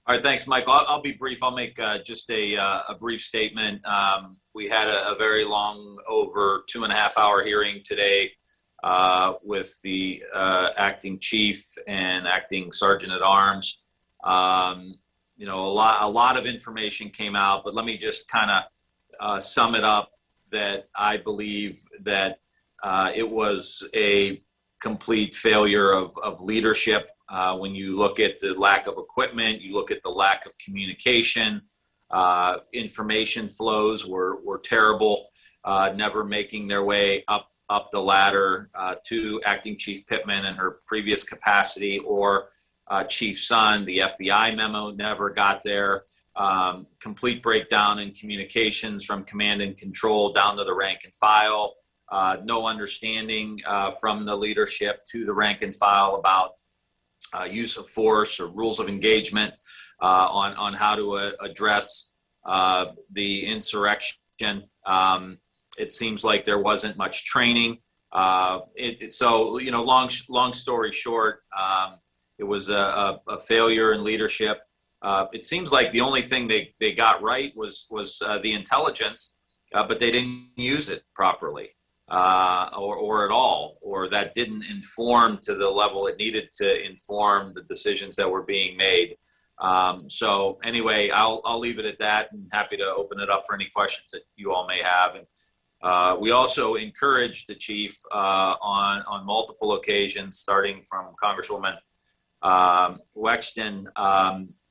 All right, thanks, Michael. I'll be brief. I'll make just a brief statement. We had a very long, over 2.5 hour hearing today with the acting chief and acting sergeant at arms. A lot of information came out, but let me just kind of sum it up that I believe that it was a complete failure of leadership. When you look at the lack of equipment, you look at the lack of communication, information flows were terrible, never making their way up the ladder to Acting Chief Pittman in her previous capacity, or Chief Son. The FBI memo never got there. Complete breakdown in communications from command and control down to the rank and file. No understanding from the leadership to the rank and file about use of force or rules of engagement on how to address the insurrection. It seems like there wasn't much training. So, long story short, it was a failure in leadership. It seems like the only thing they got right was the intelligence, but they didn't use it properly. Or at all, or that didn't inform to the level it needed to inform the decisions that were being made. So anyway, I'll leave it at that, and happy to open it up for any questions that you all may have. And we also encouraged the chief on multiple occasions, starting from Congresswoman Wexton,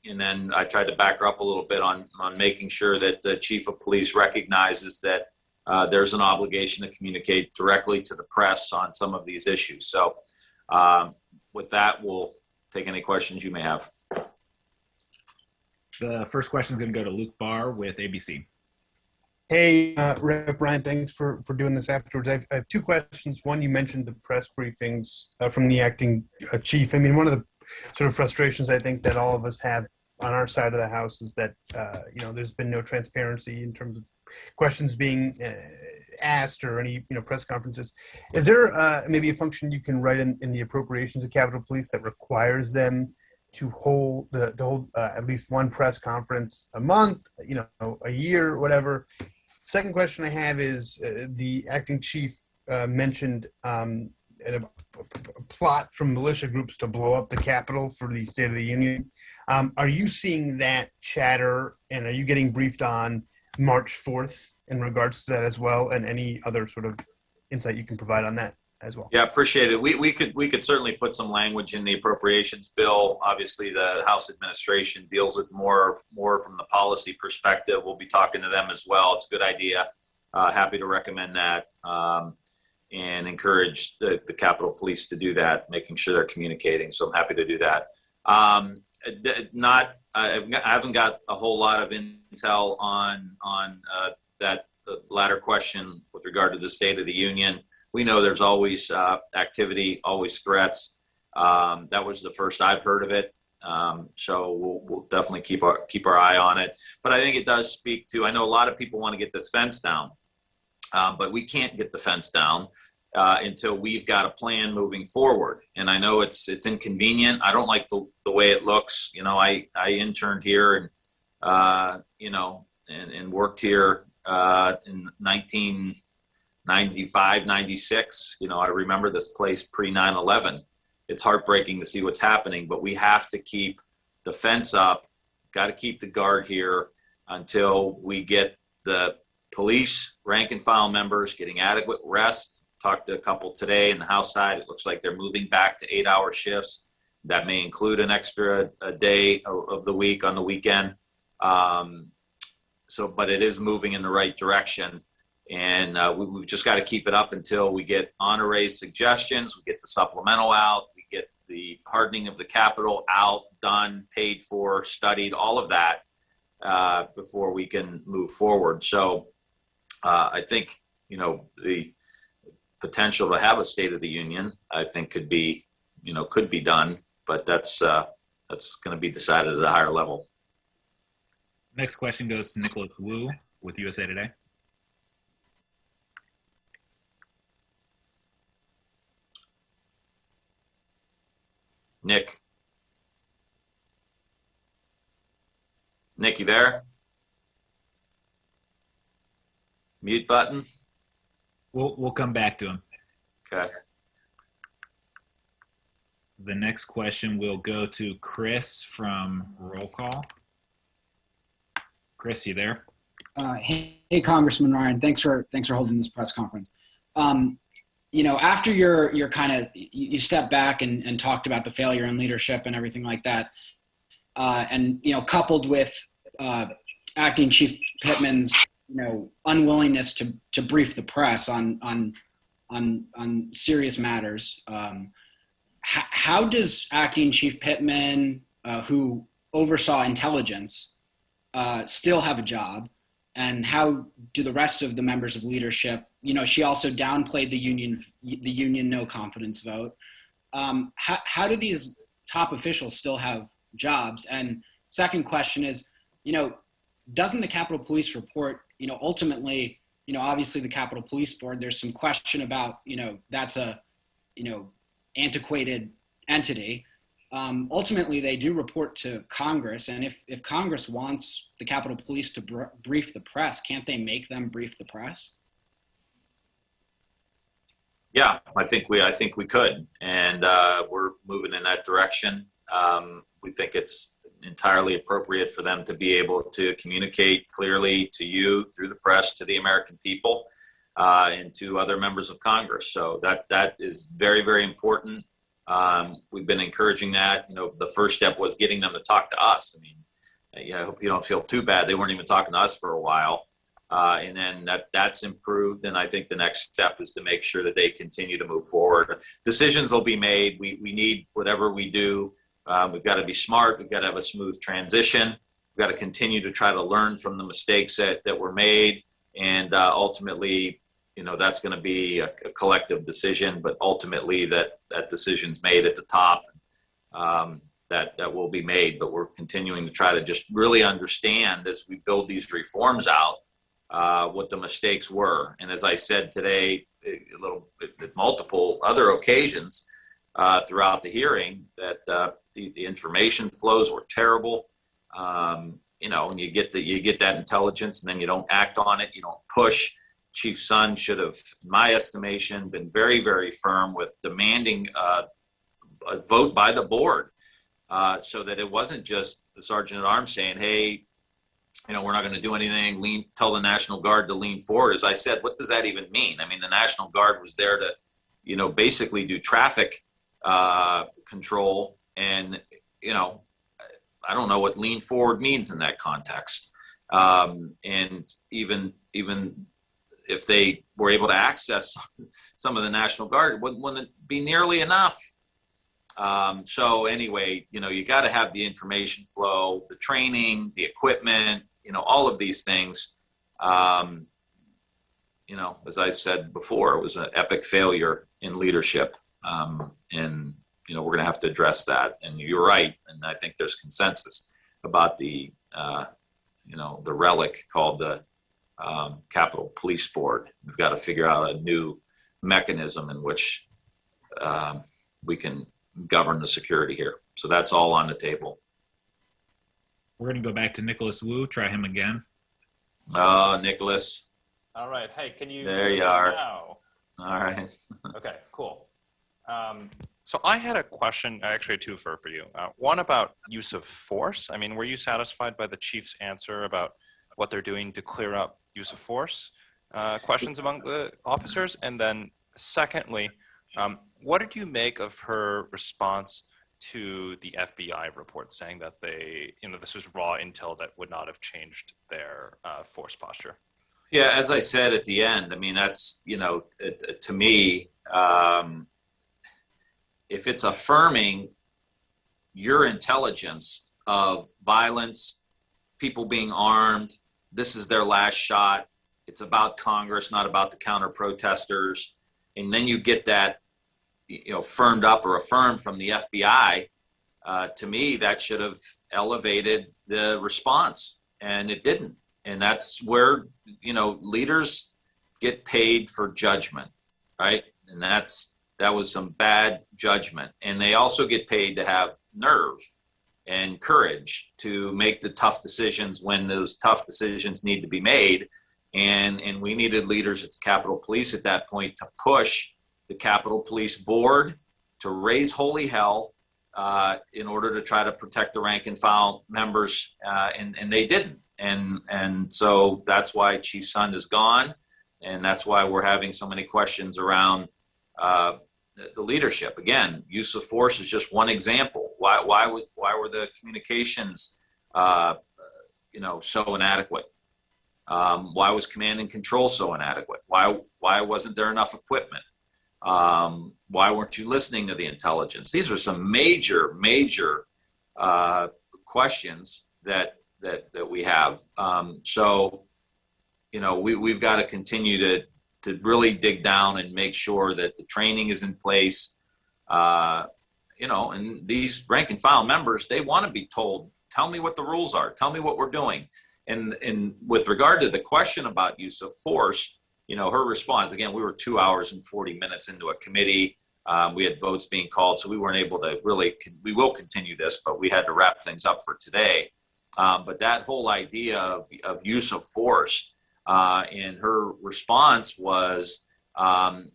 and then I tried to back her up a little bit on making sure that the chief of police recognizes that there's an obligation to communicate directly to the press on some of these issues. So with that, we'll take any questions you may have. The first question is going to go to Luke Barr with ABC. Hey, Rep. Ryan, thanks for doing this afterwards. I have two questions. One, you mentioned the press briefings from the acting chief. I mean, one of the sort of frustrations I think that all of us have on our side of the house is that, there's been no transparency in terms of questions being asked or any, press conferences. Is there maybe a function you can write in the appropriations of Capitol Police that requires them to hold at least one press conference a month, a year, whatever? Second question I have is the acting chief mentioned a plot from militia groups to blow up the Capitol for the State of the Union. Are you seeing that chatter, and are you getting briefed on March 4th in regards to that as well, and any other sort of insight you can provide on that as well? Yeah, appreciate it. We could certainly put some language in the appropriations bill. Obviously, the House administration deals with more from the policy perspective. We'll be talking to them as well. It's a good idea. Happy to recommend that and encourage the Capitol Police to do that, making sure they're communicating. So I'm happy to do that. I haven't got a whole lot of intel on that latter question with regard to the State of the Union. We know there's always activity, always threats. That was the first I've heard of it. So we'll definitely keep our eye on it. But I think it does speak to, I know a lot of people want to get this fence down, but we can't get the fence down until we've got a plan moving forward. And I know it's inconvenient. I don't like the way it looks. I interned here and worked here in 1995, 96. I remember this place pre 9/11. It's heartbreaking to see what's happening, but we have to keep the fence up, got to keep the guard here until we get the police rank and file members getting adequate rest. Talked to a couple today in the House side. It looks like they're moving back to 8-hour shifts. That may include an extra day of the week on the weekend. But it is moving in the right direction. And we've just got to keep it up until we get Honore's suggestions, we get the supplemental out, we get the hardening of the Capitol out, done, paid for, studied, all of that before we can move forward. So I think, the potential to have a State of the Union, I think could be done, but that's going to be decided at a higher level. Next question goes to Nicholas Wu with USA Today. Nick. Nick, you there? Mute button. We'll come back to him. Okay. The next question will go to Chris from Roll Call. Chris, you there? Hey, Congressman Ryan, thanks for holding this press conference. After your kind of you stepped back and talked about the failure in leadership and everything like that, and coupled with Acting Chief Pittman's unwillingness to brief the press on serious matters. How does Acting Chief Pittman, who oversaw intelligence, still have a job? And how do the rest of the members of leadership, she also downplayed the union no confidence vote. How do these top officials still have jobs? And second question is, doesn't the Capitol Police report, ultimately, obviously the Capitol Police Board, there's some question about, that's a, antiquated entity. Ultimately, they do report to Congress, and if Congress wants the Capitol Police to brief the press, can't they make them brief the press? Yeah, I think we could, and we're moving in that direction. We think it's entirely appropriate for them to be able to communicate clearly to you through the press, to the American people, and to other members of Congress. So that is very, very important. We've been encouraging that. The first step was getting them to talk to us. I mean, I hope you don't feel too bad. They weren't even talking to us for a while. And then that's improved. And I think the next step is to make sure that they continue to move forward. Decisions will be made. We need, whatever we do, we've got to be smart. We've got to have a smooth transition. We've got to continue to try to learn from the mistakes that were made. And ultimately, that's going to be a collective decision, but ultimately that decision's made at the top, that will be made. But we're continuing to try to just really understand, as we build these reforms out, what the mistakes were. And as I said today, at multiple other occasions throughout the hearing, that the information flows were terrible. And you get that intelligence, and then you don't act on it, you don't push. Chief Son should have, in my estimation, been very, very firm with demanding a vote by the board, so that it wasn't just the Sergeant at Arms saying, hey, we're not going to do anything, tell the National Guard to lean forward. As I said, what does that even mean? I mean, the National Guard was there to, basically do traffic control. And, I don't know what lean forward means in that context. And even if they were able to access some of the National Guard, wouldn't be nearly enough. So anyway, you got to have the information flow, the training, the equipment, all of these things. As I've said before, it was an epic failure in leadership. And, we're going to have to address that. And you're right. And I think there's consensus about the relic called the Capitol Police Board. We've got to figure out a new mechanism in which we can govern the security here. So that's all on the table. We're going to go back to Nicholas Wu. Try him again. Nicholas. All right. Hey, can you? There you are. Now? All right. Okay, cool. So I had a question, actually two for you. One about use of force. I mean, were you satisfied by the chief's answer about what they're doing to clear up use of force questions among the officers? And then secondly, what did you make of her response to the FBI report saying that this was raw intel that would not have changed their force posture? Yeah, as I said at the end, I mean, that's, to me, if it's affirming your intelligence of violence, people being armed, this is their last shot, it's about Congress, not about the counter protesters, and then you get that, firmed up or affirmed from the FBI, to me, that should have elevated the response, and it didn't. And that's where, leaders get paid for judgment, right? And that was some bad judgment. And they also get paid to have nerve. and courage to make the tough decisions when those tough decisions need to be made. And we needed leaders at the Capitol Police at that point to push the Capitol Police Board to raise holy hell in order to try to protect the rank and file members, and they didn't. And so that's why Chief Sund is gone, and that's why we're having so many questions around the leadership. Again, use of force is just one example. Why were the communications so inadequate? Why was command and control so inadequate? Why wasn't there enough equipment? Why weren't you listening to the intelligence? These are some major questions that we have. We've got to continue to really dig down and make sure that the training is in place. And these rank and file members, they want to be told, tell me what the rules are, tell me what we're doing. And with regard to the question about use of force, her response, again, we were 2 hours and 40 minutes into a committee. We had votes being called, so we weren't able to we will continue this, but we had to wrap things up for today. But that whole idea of use of force, and her response was,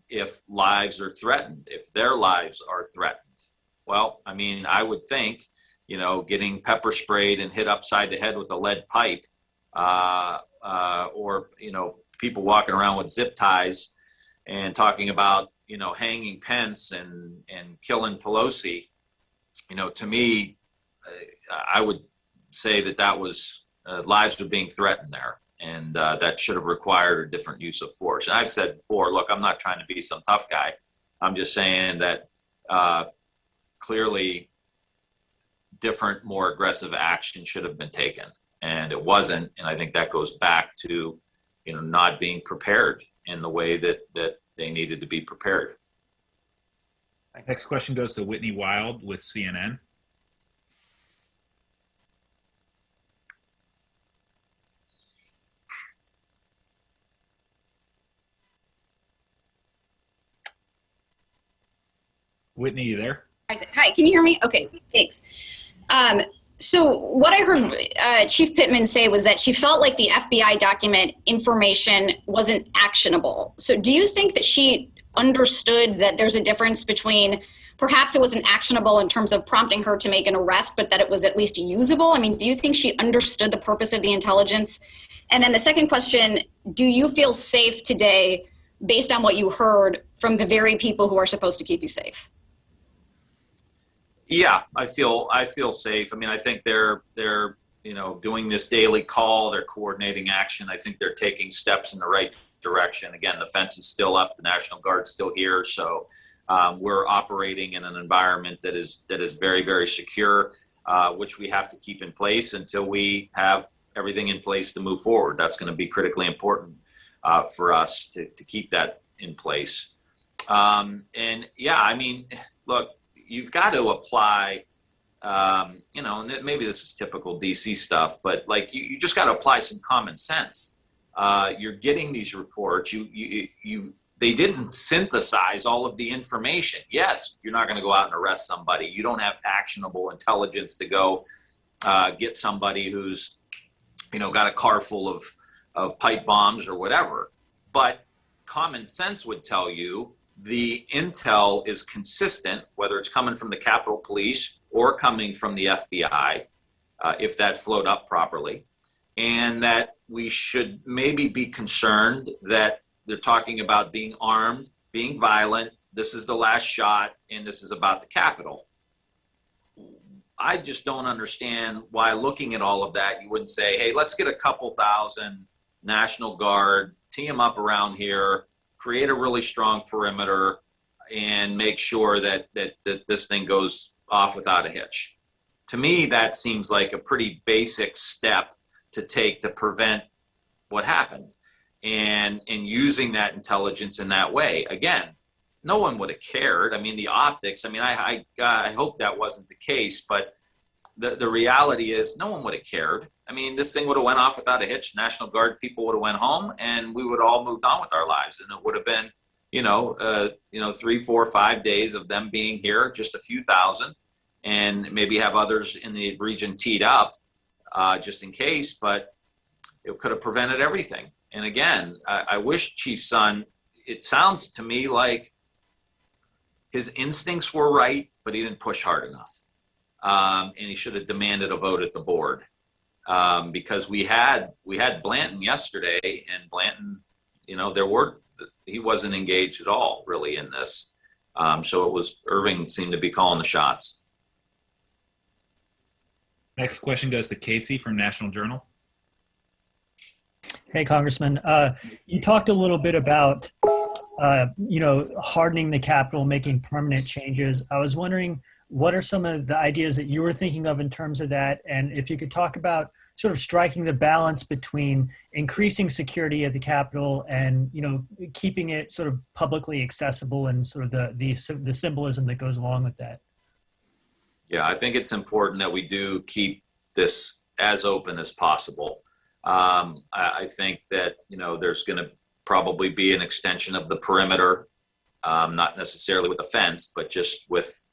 if lives are threatened, if their lives are threatened. Well, I mean, I would think, getting pepper sprayed and hit upside the head with a lead pipe, or, people walking around with zip ties and talking about, hanging Pence and killing Pelosi, to me, I would say that was lives were being threatened there. And that should have required a different use of force. And I've said before, look, I'm not trying to be some tough guy. I'm just saying that clearly different, more aggressive action should have been taken. And it wasn't. And I think that goes back to, not being prepared in the way that they needed to be prepared. Next question goes to Whitney Wild with CNN. Whitney, you there? Hi, can you hear me? Okay, thanks. So what I heard Chief Pittman say was that she felt like the FBI document information wasn't actionable. So do you think that she understood that there's a difference between perhaps it wasn't actionable in terms of prompting her to make an arrest, but that it was at least usable? I mean, do you think she understood the purpose of the intelligence? And then the second question, do you feel safe today based on what you heard from the very people who are supposed to keep you safe? Yeah, I feel safe. I mean, I think they're doing this daily call. They're coordinating action. I think they're taking steps in the right direction. Again, the fence is still up. The National Guard's still here. So we're operating in an environment that is very, very secure, which we have to keep in place until we have everything in place to move forward. That's going to be critically important for us to keep that in place. And yeah, I mean, look, you've got to apply, and maybe this is typical DC stuff, but like you just got to apply some common sense. You're getting these reports. They didn't synthesize all of the information. Yes, you're not going to go out and arrest somebody. You don't have actionable intelligence to go get somebody who's, got a car full of pipe bombs or whatever. But common sense would tell you the intel is consistent, whether it's coming from the Capitol Police or coming from the FBI, if that flowed up properly, and that we should maybe be concerned that they're talking about being armed, being violent, this is the last shot, and this is about the Capitol. I just don't understand why, looking at all of that, you wouldn't say, hey, let's get a couple thousand National Guard, tee them up around here, create a really strong perimeter, and make sure that this thing goes off without a hitch. To me, that seems like a pretty basic step to take to prevent what happened. And using that intelligence in that way. Again, no one would have cared. I mean, the optics, I mean, I hope that wasn't the case, but the reality is no one would have cared. I mean, this thing would have went off without a hitch. National Guard people would have went home, and we would all moved on with our lives. And it would have been, 3, 4, 5 days of them being here, just a few thousand, and maybe have others in the region teed up just in case, but it could have prevented everything. And again, I wish Chief Son, it sounds to me like his instincts were right, but he didn't push hard enough. And he should have demanded a vote at the board. Because we had Blanton yesterday, and Blanton, he wasn't engaged at all really in this. So it was Irving seemed to be calling the shots. Next question goes to Casey from National Journal. Hey, Congressman. You talked a little bit about, hardening the Capitol, making permanent changes. I was wondering, what are some of the ideas that you were thinking of in terms of that? And if you could talk about sort of striking the balance between increasing security at the Capitol and, keeping it sort of publicly accessible and sort of the symbolism that goes along with that. Yeah, I think it's important that we do keep this as open as possible. I think that, there's going to probably be an extension of the perimeter, not necessarily with a fence, but just with,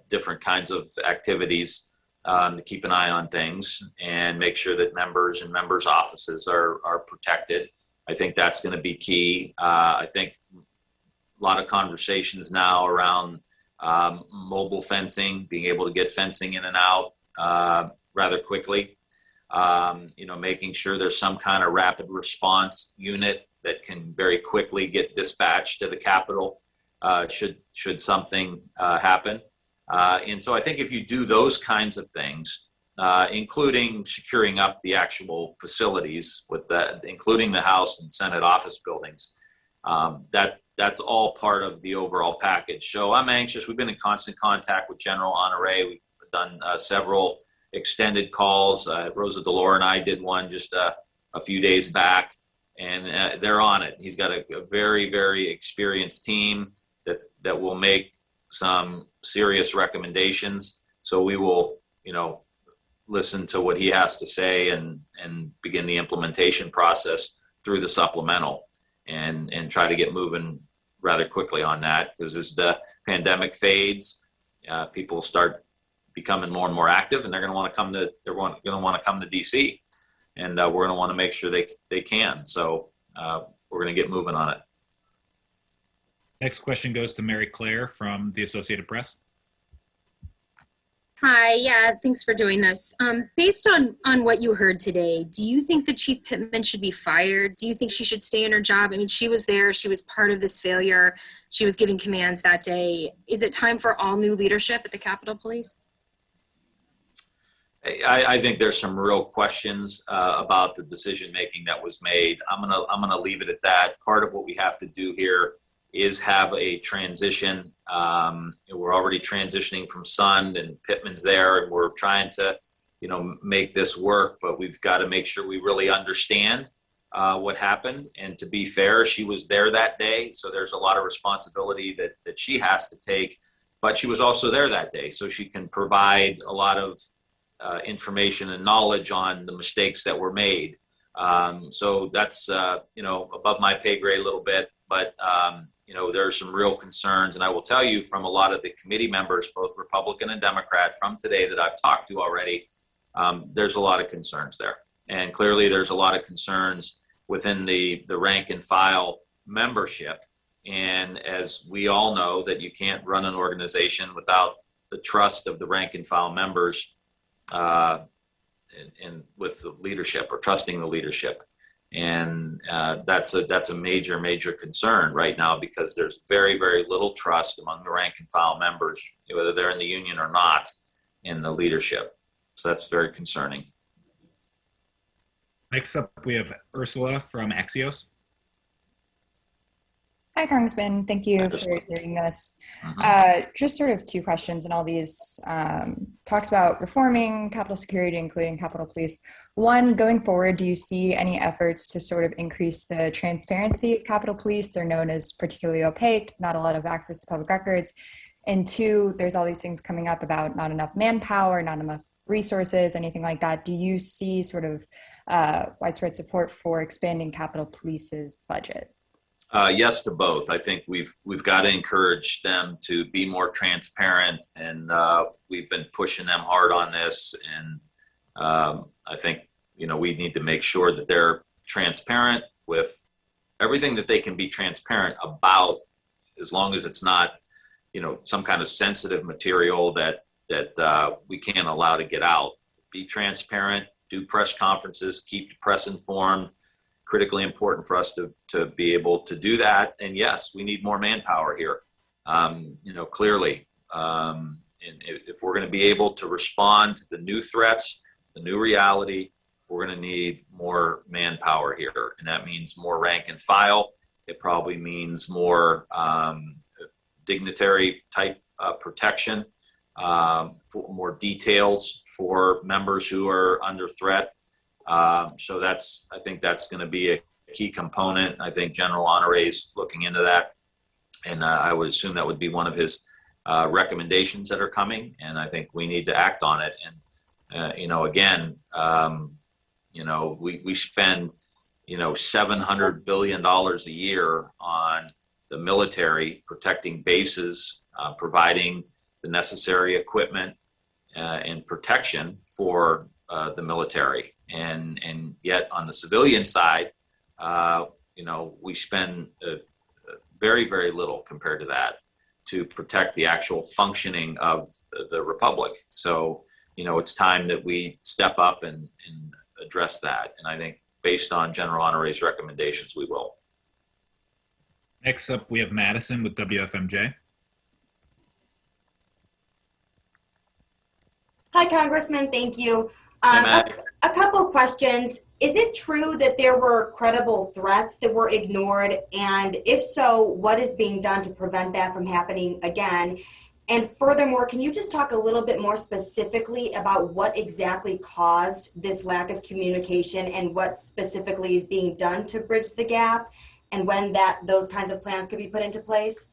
different kinds of activities to keep an eye on things and make sure that members and members' offices are protected. I think that's going to be key. I think a lot of conversations now around mobile fencing, being able to get fencing in and out rather quickly. Making sure there's some kind of rapid response unit that can very quickly get dispatched to the Capitol should something happen. And so I think if you do those kinds of things, including securing up the actual facilities with that, including the House and Senate office buildings, that's all part of the overall package. So I'm anxious. We've been in constant contact with General Honore. We've done several extended calls. Rosa DeLore and I did one just a few days back, and they're on it. He's got a very, very experienced team that will make some serious recommendations. So we will, listen to what he has to say and begin the implementation process through the supplemental and try to get moving rather quickly on that, because as the pandemic fades, people start becoming more and more active, and they're going to want to come to DC, and we're going to want to make sure they can. So we're going to get moving on it. Next question goes to Mary Claire from the Associated Press. Hi, yeah, thanks for doing this. Based on what you heard today, do you think that Chief Pittman should be fired? Do you think she should stay in her job? I mean, she was there, she was part of this failure, she was giving commands that day. Is it time for all new leadership at the Capitol Police? I think there's some real questions about the decision-making that was made. I'm gonna leave it at that. Part of what we have to do here is have a transition. We're already transitioning from Sund, and Pittman's there, and we're trying to, make this work, but we've got to make sure we really understand what happened. And to be fair, she was there that day, so there's a lot of responsibility that she has to take, but she was also there that day, so she can provide a lot of information and knowledge on the mistakes that were made. So that's, above my pay grade a little bit, but there are some real concerns. And I will tell you from a lot of the committee members, both Republican and Democrat from today that I've talked to already, there's a lot of concerns there. And clearly there's a lot of concerns within the rank and file membership. And as we all know, that you can't run an organization without the trust of the rank and file members and with the leadership, or trusting the leadership. And that's a major, major concern right now, because there's very, very little trust among the rank and file members, whether they're in the union or not, in the leadership. So that's very concerning. Next up, we have Ursula from Axios. Hi, Congressman. Thank you for doing this. Just sort of two questions, and all these talks about reforming Capitol security, including Capitol Police. One, going forward, do you see any efforts to sort of increase the transparency of Capitol Police? They're known as particularly opaque, not a lot of access to public records. And two, there's all these things coming up about not enough manpower, not enough resources, anything like that. Do you see sort of widespread support for expanding Capitol Police's budget? Yes to both. I think we've got to encourage them to be more transparent, and we've been pushing them hard on this. And I think we need to make sure that they're transparent with everything that they can be transparent about, as long as it's not some kind of sensitive material that we can't allow to get out. Be transparent. Do press conferences. Keep the press informed. Critically important for us to be able to do that. And yes, we need more manpower here. Clearly, and if we're going to be able to respond to the new threats, the new reality, we're going to need more manpower here. And that means more rank and file. It probably means more dignitary type protection, for more details for members who are under threat. So I think that's going to be a key component. I think General Honore's looking into that, and I would assume that would be one of his recommendations that are coming. And I think we need to act on it. And we spend $700 billion a year on the military, protecting bases, providing the necessary equipment and protection for the military. And yet on the civilian side, we spend very, very little compared to that to protect the actual functioning of the republic. So, it's time that we step up and address that. And I think based on General Honore's recommendations, we will. Next up, we have Madison with WFMJ. Hi, Congressman. Thank you. Hey, a couple questions. Is it true that there were credible threats that were ignored? And if so, what is being done to prevent that from happening again? And furthermore, can you just talk a little bit more specifically about what exactly caused this lack of communication and what specifically is being done to bridge the gap, and when those kinds of plans could be put into place?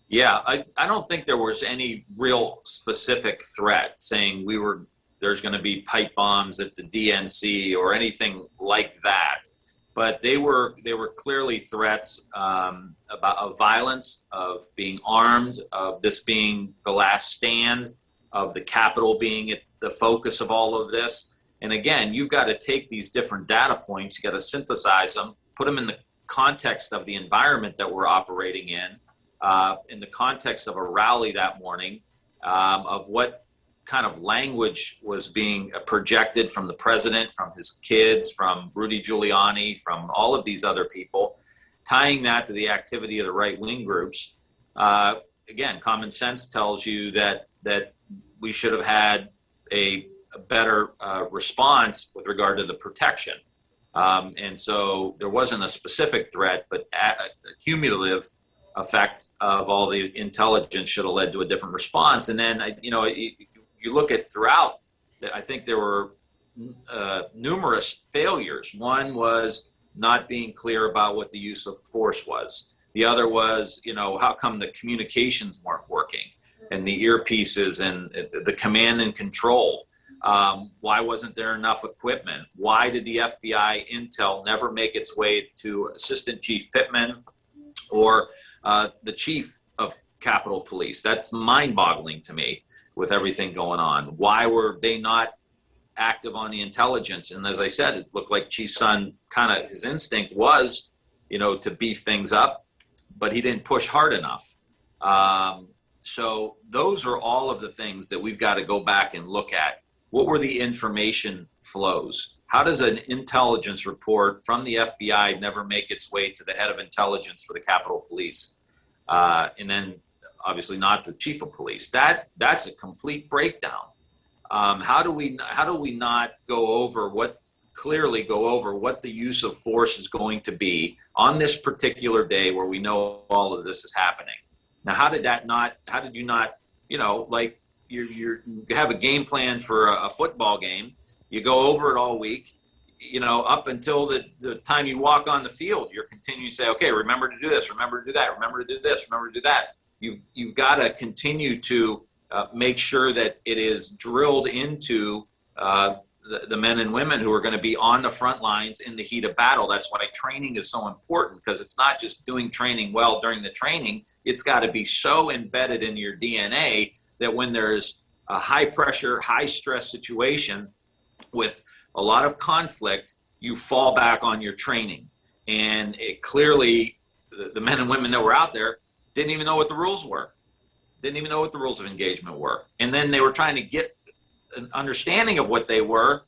Yeah, I don't think there was any real specific threat saying there's going to be pipe bombs at the DNC or anything like that. But they were clearly threats of violence, of being armed, of this being the last stand, of the Capitol being at the focus of all of this. And again, you've got to take these different data points, you got to synthesize them, put them in the context of the environment that we're operating in the context of a rally that morning, of what kind of language was being projected from the president, from his kids, from Rudy Giuliani, from all of these other people, tying that to the activity of the right-wing groups. Again, common sense tells you that we should have had a better response with regard to the protection. And so there wasn't a specific threat, but a cumulative effect of all the intelligence should have led to a different response. And then, you look at throughout, I think there were numerous failures. One was not being clear about what the use of force was. The other was, how come the communications weren't working, and the earpieces and the command and control. Why wasn't there enough equipment? Why did the FBI intel never make its way to Assistant Chief Pittman or the chief of Capitol Police? That's mind-boggling to me with everything going on. Why were they not active on the intelligence? And as I said, it looked like Chief Son his instinct was, to beef things up, but he didn't push hard enough. So those are all of the things that we've got to go back and look at. What were the information flows? How does an intelligence report from the FBI never make its way to the head of intelligence for the Capitol Police? And then obviously not the chief of police. That's a complete breakdown. How do we not go over what the use of force is going to be on this particular day where we know all of this is happening? Now, how did you not, like you have a game plan for a football game, you go over it all week, up until the time you walk on the field, you're continuing to say, okay, remember to do this, remember to do that, remember to do this, remember to do that. You've got to continue to make sure that it is drilled into the men and women who are going to be on the front lines in the heat of battle. That's why training is so important, because it's not just doing training well during the training. It's got to be so embedded in your DNA that when there's a high pressure, high stress situation with a lot of conflict, you fall back on your training. And it clearly, the men and women that were out there didn't even know what the rules were, didn't even know what the rules of engagement were. And then they were trying to get an understanding of what they were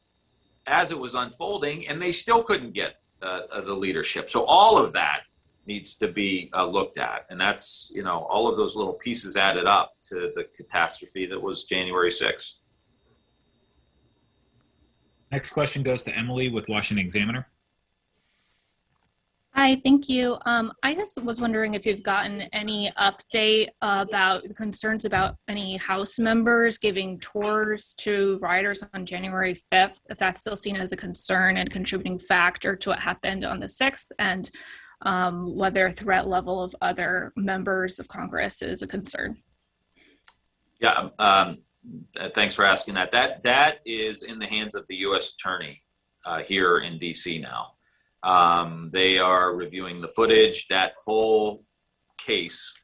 as it was unfolding, and they still couldn't get the leadership. So all of that needs to be looked at, and that's, you know, all of those little pieces added up to the catastrophe that was January 6th. Next question goes to Emily with Washington Examiner. Hi, thank you. I just was wondering if you've gotten any update about concerns about any House members giving tours to rioters on January 5th, if that's still seen as a concern and contributing factor to what happened on the 6th, and whether threat level of other members of Congress is a concern. Yeah, thanks for asking that. That is in the hands of the U.S. Attorney here in D.C. now. They are reviewing the footage. That whole case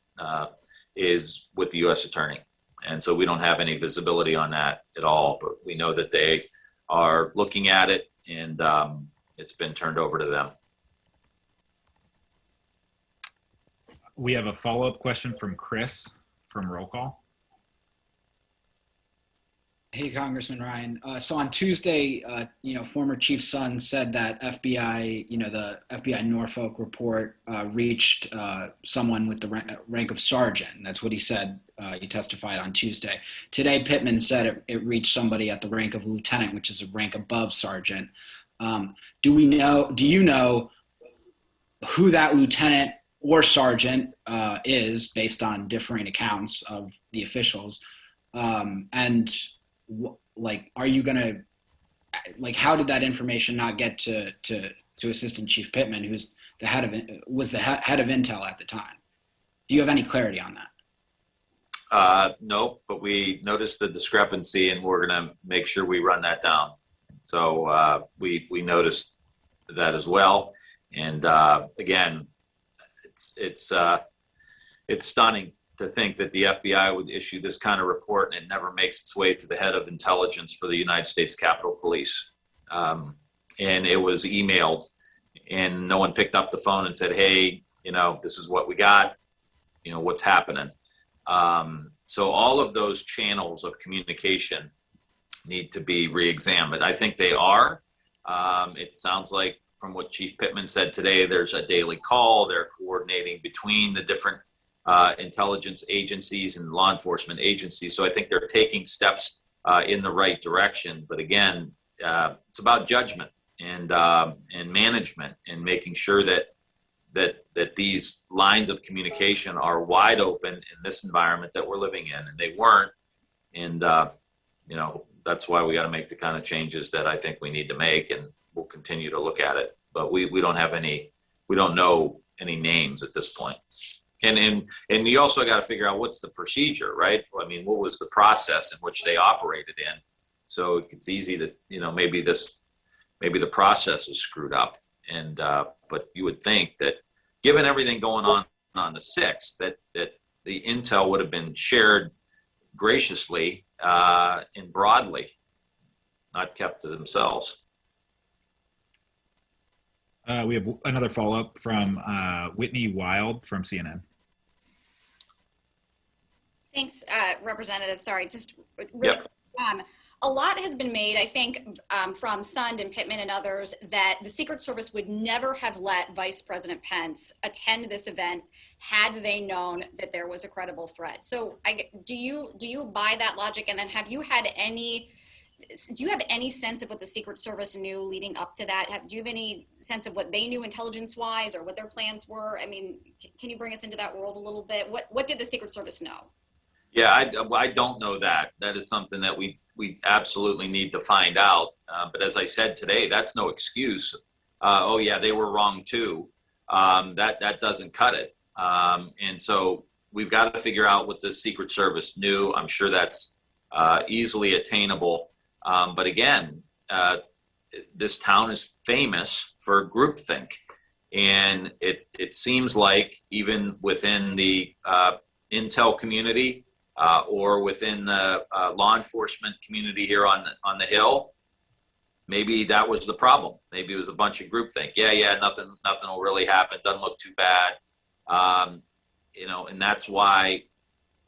is with the U.S. Attorney. And so we don't have any visibility on that at all, but we know that they are looking at it, and it's been turned over to them. We have a follow-up question from Chris from Roll Call. Hey, Congressman Ryan. So on Tuesday, former Chief Sons said that FBI, the FBI Norfolk report reached someone with the rank of sergeant. That's what he said. He testified on Tuesday. Today, Pittman said it reached somebody at the rank of lieutenant, which is a rank above sergeant. Do you know who that lieutenant or sergeant is, based on differing accounts of the officials? Are you gonna, how did that information not get to Assistant Chief Pittman, who's the head of intel at the time? Do you have any clarity on that? No, but we noticed the discrepancy, and we're gonna make sure we run that down. So we noticed that as well, and again, it's stunning to think that the FBI would issue this kind of report and it never makes its way to the head of intelligence for the United States Capitol Police. And it was emailed, and no one picked up the phone and said, hey, this is what we got, what's happening. So all of those channels of communication need to be re-examined. I think they are. It sounds like from what Chief Pittman said today, there's a daily call. They're coordinating between the different intelligence agencies and law enforcement agencies. So I think they're taking steps in the right direction. But again, it's about judgment and management, and making sure that these lines of communication are wide open in this environment that we're living in, and they weren't. And that's why we got to make the kind of changes that I think we need to make, and we'll continue to look at it. But we don't know any names at this point. And you also got to figure out what's the procedure, right? I mean, what was the process in which they operated in? So it's easy to, maybe the process was screwed up. And but you would think that, given everything going on the 6th, that the intel would have been shared graciously and broadly, not kept to themselves. We have another follow-up from Whitney Wild from CNN. Thanks, Representative. Sorry, just really quick. A lot has been made, I think, from Sund and Pittman and others, that the Secret Service would never have let Vice President Pence attend this event had they known that there was a credible threat. So do you buy that logic? And then do you have any sense of what the Secret Service knew leading up to that? Do you have any sense of what they knew intelligence-wise, or what their plans were? I mean, can you bring us into that world a little bit? What did the Secret Service know? Yeah, I don't know that. That is something that we absolutely need to find out. But as I said today, that's no excuse. Oh yeah, they were wrong too. That doesn't cut it. And so we've got to figure out what the Secret Service knew. I'm sure that's easily attainable. But again, this town is famous for groupthink. And it seems like even within the intel community or within the law enforcement community here on the Hill, maybe that was the problem. Maybe it was a bunch of groupthink. Yeah, nothing will really happen. Doesn't look too bad. And that's why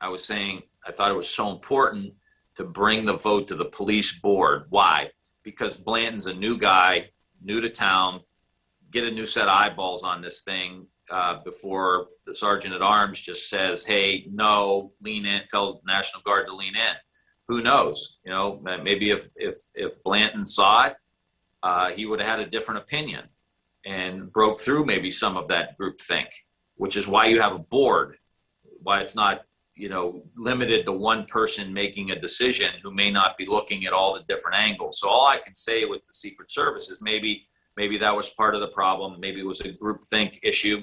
I was saying I thought it was so important to bring the vote to the police board. Why? Because Blanton's a new guy, new to town. Get a new set of eyeballs on this thing before the sergeant at arms just says, "Hey, no, lean in." Tell the National Guard to lean in. Who knows? Maybe if Blanton saw it, he would have had a different opinion and broke through maybe some of that groupthink, which is why you have a board. Why it's not limited to one person making a decision who may not be looking at all the different angles. So all I can say with the Secret Service is maybe that was part of the problem. Maybe it was a groupthink issue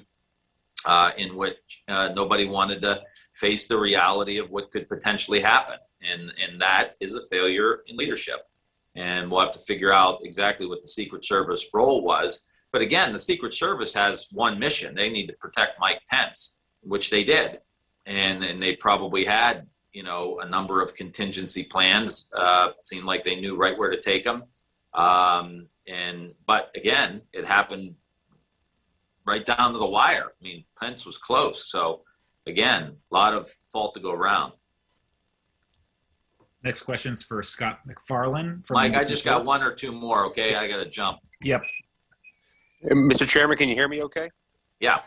in which nobody wanted to face the reality of what could potentially happen. And that is a failure in leadership. And we'll have to figure out exactly what the Secret Service role was. But again, the Secret Service has one mission. They need to protect Mike Pence, which they did. And they probably had, a number of contingency plans. It seemed like they knew right where to take them. But again, it happened right down to the wire. I mean, Pence was close. So again, a lot of fault to go around. Next question's for Scott McFarland. Mike, I just got one or two more. Okay, I got to jump. Yep. Mr. Chairman, can you hear me okay? Yeah.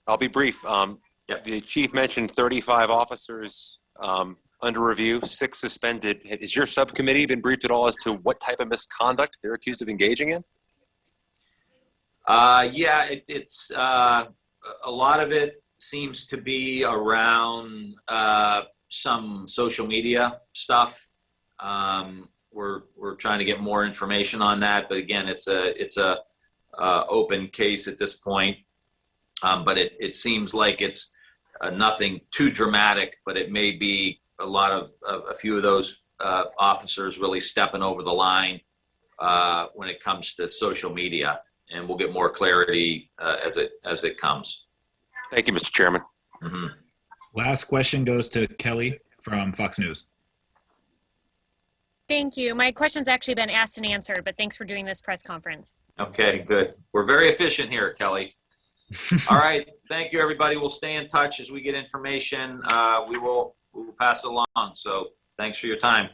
I'll be brief. Yep. The chief mentioned 35 officers under review, 6 suspended. Has your subcommittee been briefed at all as to what type of misconduct they're accused of engaging in? It's a lot of it seems to be around some social media stuff. We're trying to get more information on that, but again, it's a open case at this point. But it seems like it's nothing too dramatic, but it may be a few of those officers really stepping over the line when it comes to social media, and we'll get more clarity as it comes. Thank you, Mr. Chairman. Mm-hmm. Last question goes to Kelly from Fox News. Thank you. My question's actually been asked and answered, but thanks for doing this press conference. Okay, good. We're very efficient here, Kelly. All right. Thank you, everybody. We'll stay in touch as we get information. We will pass it along. So thanks for your time.